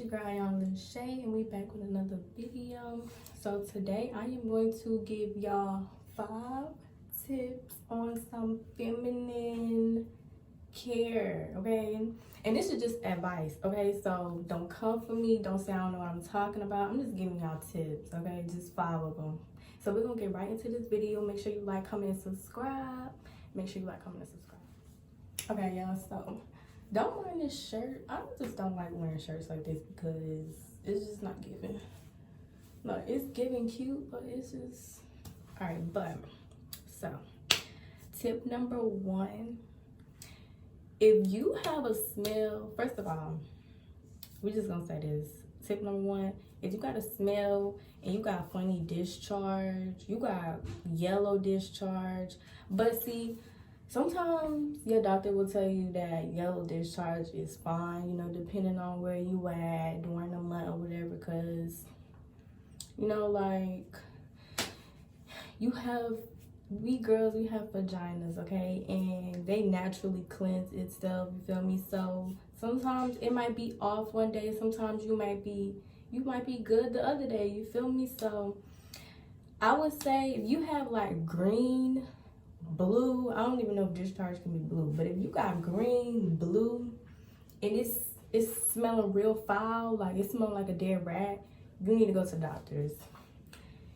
your girl Young Shay, and we back with another video. So today I am going to give y'all 5 tips on some feminine care, okay? And this is just advice, okay? So don't come for me, don't say I don't know what I'm talking about. I'm just giving y'all tips, okay? Just 5 of them. So we're gonna get right into this video. Make sure you like, comment, and subscribe. Make sure you like, comment, and subscribe. Okay, y'all, so don't wear this shirt. I just don't like wearing shirts like this because it's just not giving. No, it's giving cute, but it's just... Alright, but, so, tip number 1. If you have a smell, first of all, we're just gonna say this. Tip number 1, if you got a smell and you got funny discharge, you got yellow discharge, but see, sometimes your doctor will tell you that yellow discharge is fine, you know, depending on where you at during the month or whatever, because, you know, like, we girls, we have vaginas, okay, and they naturally cleanse itself, you feel me? So sometimes it might be off one day, sometimes you might be good the other day, you feel me? So I would say if you have like green, blue, I don't even know if discharge can be blue, but if you got green, blue, and it's smelling real foul, like it smells like a dead rat, you need to go to the doctors.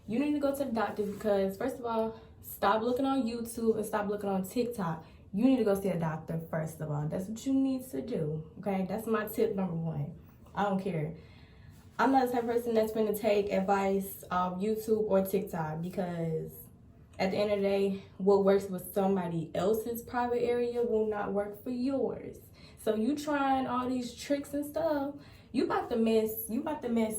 You need to go to the doctor because, first of all, stop looking on YouTube and stop looking on TikTok. You need to go see a doctor, first of all. That's what you need to do, okay? That's my tip number 1. I don't care. I'm not the type of person that's going to take advice off YouTube or TikTok because at the end of the day, what works with somebody else's private area will not work for yours. So you trying all these tricks and stuff, you about to mess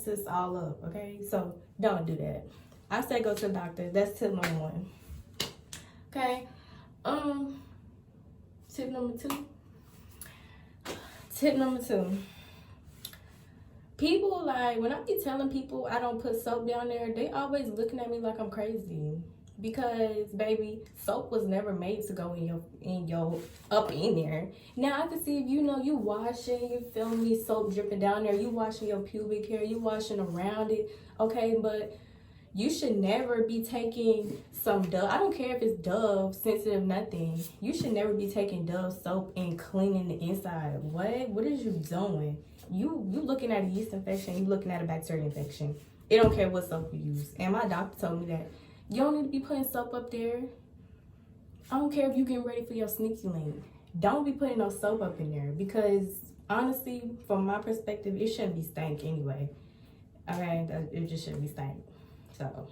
this all up, okay? So don't do that. I say go to the doctor. That's tip number 1. Okay. Tip number 2. Tip number 2. People, like, when I be telling people I don't put soap down there, they always looking at me like I'm crazy. Because, baby, soap was never made to go in your up in there. Now I can see if you know you washing, you feel me, soap dripping down there, you washing your pubic hair, you washing around it, okay, but you should never be taking some Dove. I don't care if it's Dove, sensitive, nothing. You should never be taking Dove soap and cleaning the inside. What is you doing? You looking at a yeast infection, you looking at a bacterial infection. It don't care what soap you use. And my doctor told me that you don't need to be putting soap up there. I don't care if you getting ready for your sneaky link. Don't be putting no soap up in there because, honestly, from my perspective, it shouldn't be stank anyway. Okay, it just shouldn't be stank. So,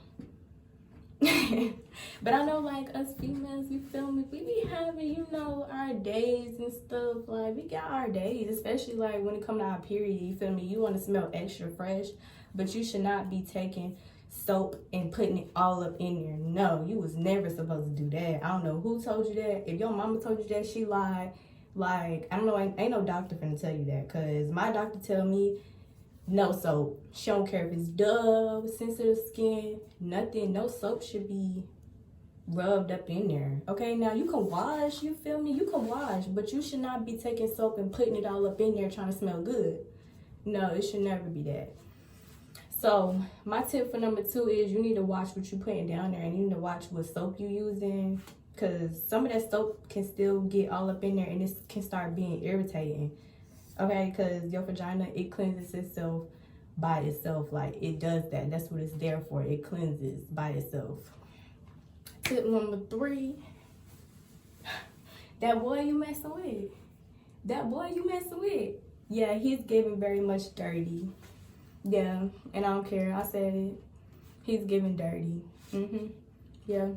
but I know, like, us females, you feel me, we be having, you know, our days and stuff. Like, we got our days, especially, like, when it come to our period, you feel me, you want to smell extra fresh, but you should not be taking soap and putting it all up in there. No, you was never supposed to do that. I don't know who told you that. If your mama told you that, she lied. Like, I don't know, ain't no doctor finna tell you that, because my doctor tell me no soap. She don't care if it's Dove, sensitive skin, nothing. No soap should be rubbed up in there. Okay, now you can wash, you feel me? You can wash, but you should not be taking soap and putting it all up in there trying to smell good. No, it should never be that. So my tip for number 2 is you need to watch what you putting down there, and you need to watch what soap you using, because some of that soap can still get all up in there and it can start being irritating. Okay, because your vagina, it cleanses itself by itself. Like, it does that. That's what it's there for. It cleanses by itself. Tip number 3. That boy you messing with. That boy you messing with. Yeah, he's giving very much dirty. Yeah, and I don't care. I said it. He's giving dirty. Yeah.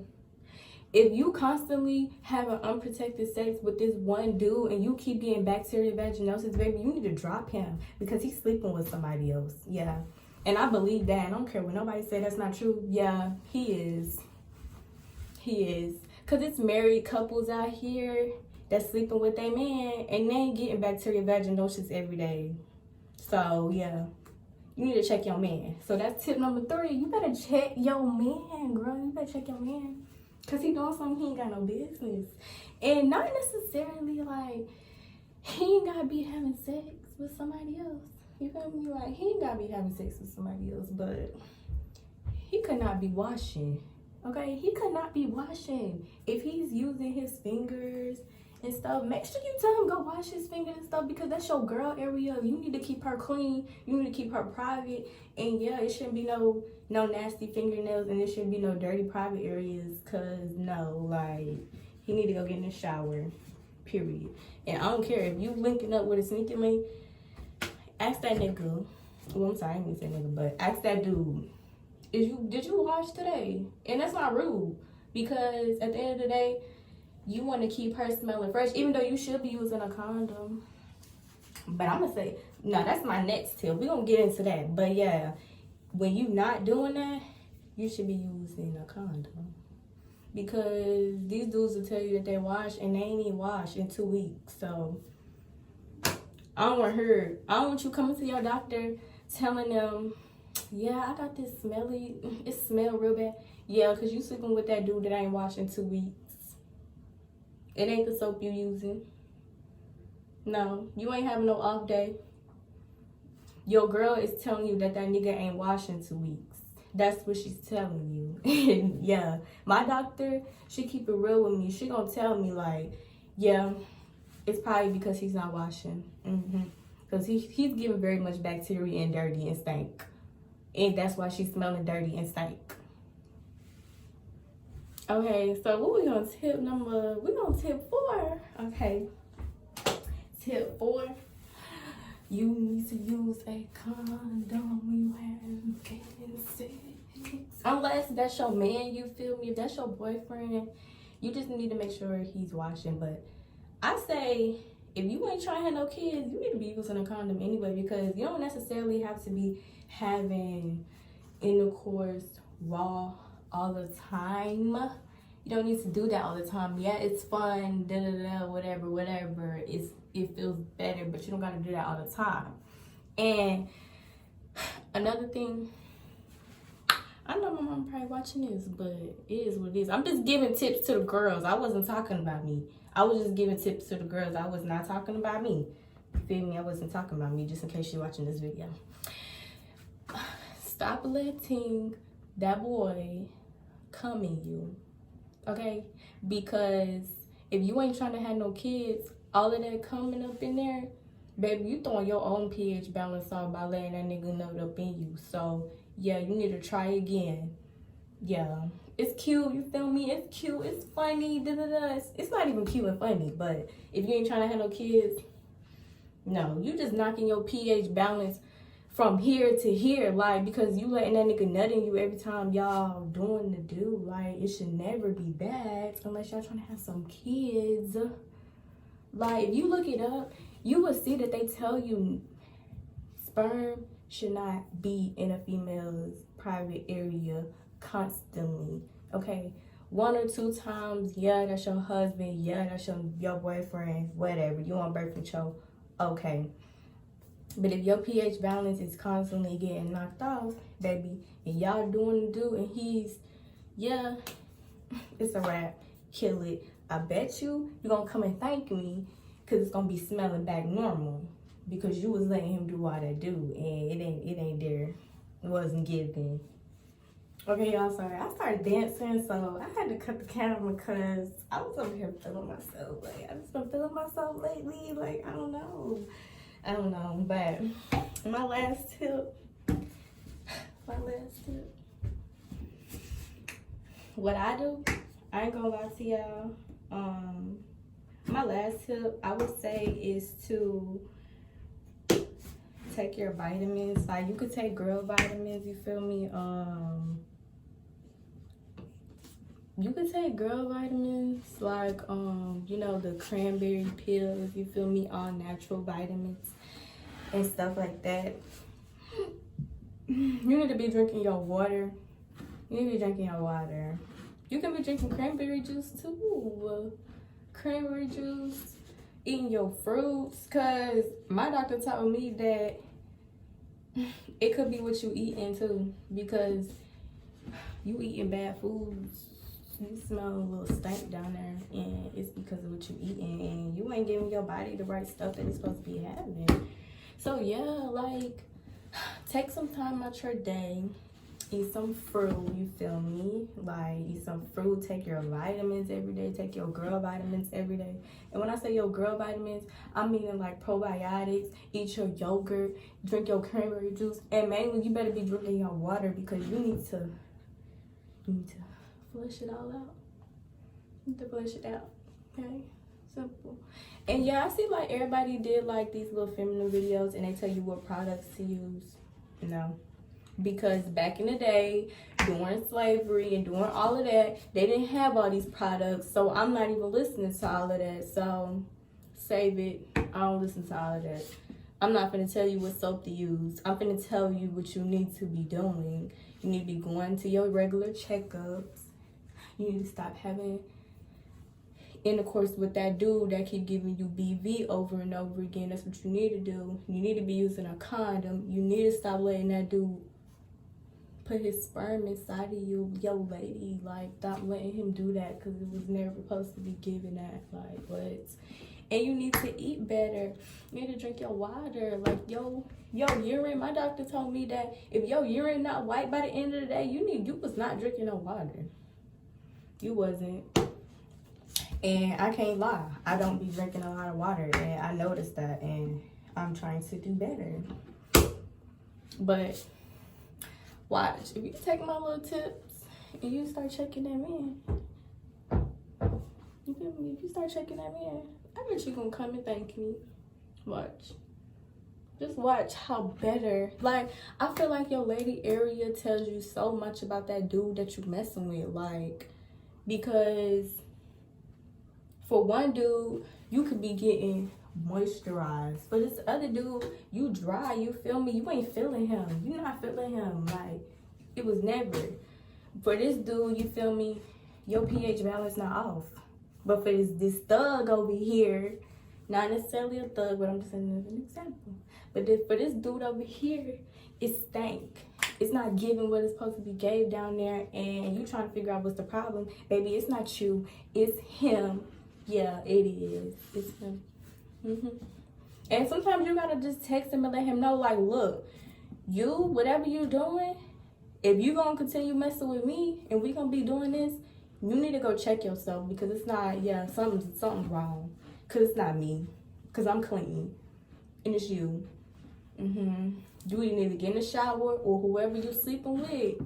If you constantly having unprotected sex with this one dude and you keep getting bacterial vaginosis, baby, you need to drop him because he's sleeping with somebody else. Yeah. And I believe that. I don't care what nobody say that's not true. Yeah, he is. He is. Because it's married couples out here that's sleeping with their man and they ain't getting bacterial vaginosis every day. So, yeah. You need to check your man. So that's tip number 3. You better check your man, girl. You better check your man. Because he doing something he ain't got no business. And not necessarily like he ain't got to be having sex with somebody else. You feel me? Like, he ain't gotta be having sex with somebody else, but he could not be washing. Okay, he could not be washing. If he's using his fingers and stuff, make sure you tell him go wash his fingers and stuff, because that's your girl area. You need to keep her clean. You need to keep her private. And yeah, it shouldn't be no nasty fingernails, and it shouldn't be no dirty private areas, cause no, like, he need to go get in the shower, period. And I don't care if you linking up with a sneaky link, ask that nigga. Well, I'm sorry, I didn't say nigga, but ask that dude. Did you wash today? And that's not rude, because at the end of the day, you want to keep her smelling fresh, even though you should be using a condom. But I'm gonna say, no, that's my next tip. We're gonna get into that. But yeah, when you not doing that, you should be using a condom, because these dudes will tell you that they wash and they ain't even washed in 2 weeks. So I don't want you coming to your doctor telling them, yeah, I got this smelly, it smell real bad. Yeah, because you sleeping with that dude that ain't washed in 2 weeks. It ain't the soap you using. No, you ain't having no off day. Your girl is telling you that nigga ain't washed in 2 weeks. That's what she's telling you. And yeah, my doctor, she keep it real with me. She gonna tell me like, yeah, it's probably because he's not washing. Because he's giving very much bacteria and dirty and stank. And that's why she's smelling dirty and stank. Okay, so what we gonna tip number? We gonna tip 4. Okay, tip 4. You need to use a condom when you have sex. Unless that's your man, you feel me? If that's your boyfriend, you just need to make sure he's washing. But I say, if you ain't trying to have no kids, you need to be using a condom anyway, because you don't necessarily have to be having intercourse raw all the time. You don't need to do that all the time. Yeah, it's fun, whatever. It feels better, but you don't gotta do that all the time. And another thing, I know my mom probably watching this, but it is what it is. I'm just giving tips to the girls. I wasn't talking about me. I was just giving tips to the girls. I was not talking about me. You feel me? I wasn't talking about me, just in case you're watching this video. Stop letting that boy come in you, okay? Because if you ain't trying to have no kids, all of that coming up in there, baby, you throwing your own pH balance off by letting that nigga nut up in you. So yeah, you need to try again. Yeah, it's cute, you feel me? It's cute, it's funny, It's not even cute and funny, but if you ain't trying to have no kids, no, you just knocking your pH balance from here to here, like, because you letting that nigga nut in you every time y'all doing the do. Like, it should never be bad unless y'all trying to have some kids. Like, if you look it up, you will see that they tell you sperm should not be in a female's private area constantly, okay? 1 or 2 times, yeah, that's your husband, yeah, that's your boyfriend, whatever. You on birth control, okay. But if your pH balance is constantly getting knocked off, baby, and y'all doing the do, and he's, yeah, it's a wrap. Kill it. I bet you're gonna come and thank me, because it's gonna be smelling back normal, because you was letting him do all that do, and it ain't there. It wasn't given. Okay, y'all, sorry. I started dancing, so I had to cut the camera because I was over here feeling myself. Like, I've just been feeling myself lately. Like, I don't know. But my last tip, what I do, I ain't gonna lie to y'all. My last tip, I would say, is to take your vitamins. Like, you could take girl vitamins, you feel me? You could take girl vitamins, like, you know, the cranberry pills, you feel me? All natural vitamins and stuff like that. You need to be drinking your water. You need to be drinking your water. You can be drinking cranberry juice too. Cranberry juice, eating your fruits, because my doctor told me that it could be what you eating too, because you eating bad foods. You smell a little stank down there, and it's because of what you eating, and you ain't giving your body the right stuff that it's supposed to be having. So yeah, like, take some time out your day, eat some fruit, you feel me? Like, eat some fruit, take your vitamins every day, take your girl vitamins every day. And when I say your girl vitamins, I'm meaning like probiotics, eat your yogurt, drink your cranberry juice, and mainly you better be drinking your water because you need to flush it all out. You need to flush it out, okay? Simple. And yeah, I see like everybody did like these little feminine videos and they tell you what products to use, you know? Because back in the day, during slavery and doing all of that, they didn't have all these products. So I'm not even listening to all of that. So save it. I don't listen to all of that. I'm not going to tell you what soap to use. I'm going to tell you what you need to be doing. You need to be going to your regular checkups. You need to stop having intercourse with that dude that keep giving you BV over and over again. That's what you need to do. You need to be using a condom. You need to stop letting that dude put his sperm inside of you, yo lady. Like, stop letting him do that because it was never supposed to be given that. Like, what? And you need to eat better. You need to drink your water. Like, yo urine. My doctor told me that if your urine not white by the end of the day, you was not drinking no water. You wasn't. And I can't lie. I don't be drinking a lot of water, and I noticed that, and I'm trying to do better. But watch, if you take my little tips and you start checking them in, you feel me? If you start checking them in, I bet you gonna come and thank me. Watch. Just watch how better. Like, I feel like your lady area tells you so much about that dude that you messing with. Like, because for one dude, you could be getting moisturized. For this other dude, you dry, you feel me? You ain't feeling him. You not feeling him. Like, it was never. For this dude, you feel me? Your pH balance not off. But for this thug over here, not necessarily a thug, but I'm just saying as an example. But for this dude over here, it stank. It's not giving what it's supposed to be gave down there, and you trying to figure out what's the problem. Baby, it's not you, it's him. Yeah, it is. It's him. And sometimes you gotta just text him and let him know, like, look, you, whatever you doing, if you gonna continue messing with me and we gonna be doing this, you need to go check yourself because it's not, something's wrong. Cause it's not me. Cause I'm clean. And it's you. You either need to get in the shower or whoever you sleeping with,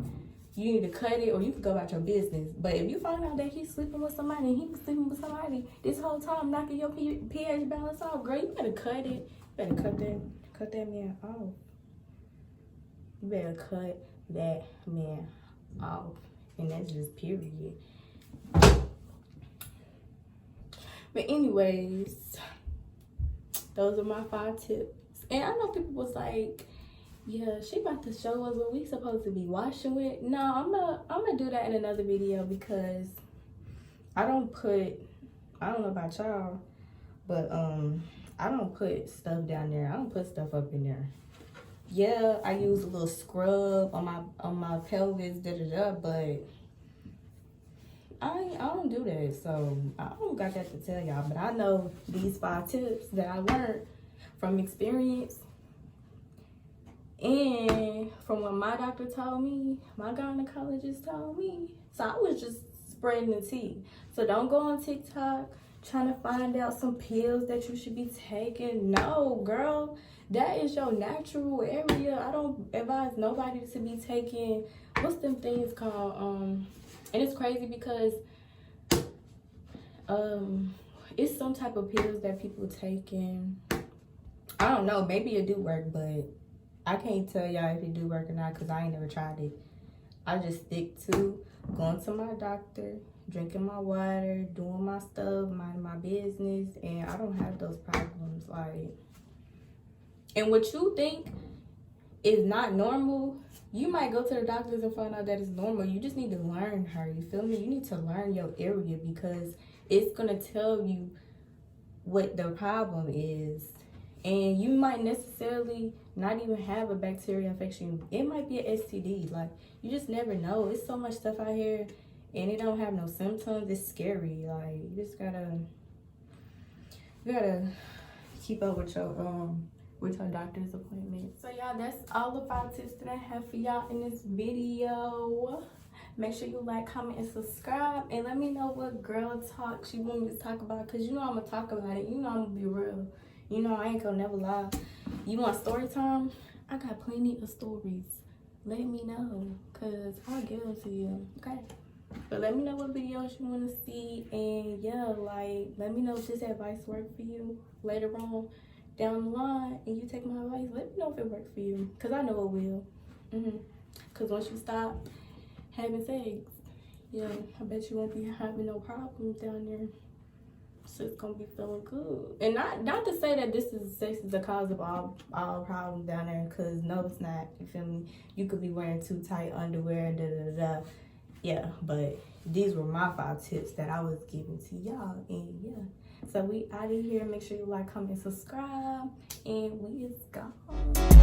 you need to cut it or you can go about your business. But if you find out that he's sleeping with somebody and he was sleeping with somebody this whole time knocking your pH balance off, girl, you better cut it. You better cut that man off. You better cut that man off. And that's just period. But anyways, those are my 5 tips. And I know people was like, yeah, she about to show us what we supposed to be washing with. No, I'm gonna do that in another video because I don't know about y'all, but I don't put stuff down there. I don't put stuff up in there. Yeah, I use a little scrub on my pelvis, but I don't do that. So I don't got that to tell y'all, but I know these 5 tips that I learned from experience. And from what my doctor told me, my gynecologist told me. So I was just spreading the tea. So don't go on TikTok trying to find out some pills that you should be taking. No, girl, that is your natural area. I don't advise nobody to be taking, what's them things called? And it's crazy because it's some type of pills that people taking. I don't know, maybe it do work, but I can't tell y'all if it do work or not because I ain't never tried it. I just stick to going to my doctor, drinking my water, doing my stuff, minding my business, and I don't have those problems. Like, and what you think is not normal, you might go to the doctors and find out that it's normal. You just need to learn her, you feel me? You need to learn your area because it's gonna tell you what the problem is. And you might necessarily not even have a bacterial infection. It might be an STD. Like, you just never know. It's so much stuff out here and it don't have no symptoms. It's scary. Like, you just gotta keep up with your with your doctor's appointment. So y'all, that's all the 5 tips that I have for y'all in this video. Make sure you like, comment, and subscribe, and let me know what girl talks you want me to talk about, because you know I'm gonna talk about it. You know I'm gonna be real. You know I ain't gonna never lie. You want story time? I got plenty of stories. Let me know, because I'll give them to you, okay? But let me know what videos you want to see, and yeah, like, let me know if this advice worked for you later on down the line, and you take my advice. Let me know if it worked for you, because I know it will. Because once you stop having sex, yeah, I bet you won't be having no problems down there. So it's gonna be feeling good. And not to say that sex is the cause of all problems down there, because no, it's not. You feel me? You could be wearing too tight underwear, yeah, but these were my 5 tips that I was giving to y'all, and yeah. So we out of here. Make sure you like, comment, subscribe, and we is gone.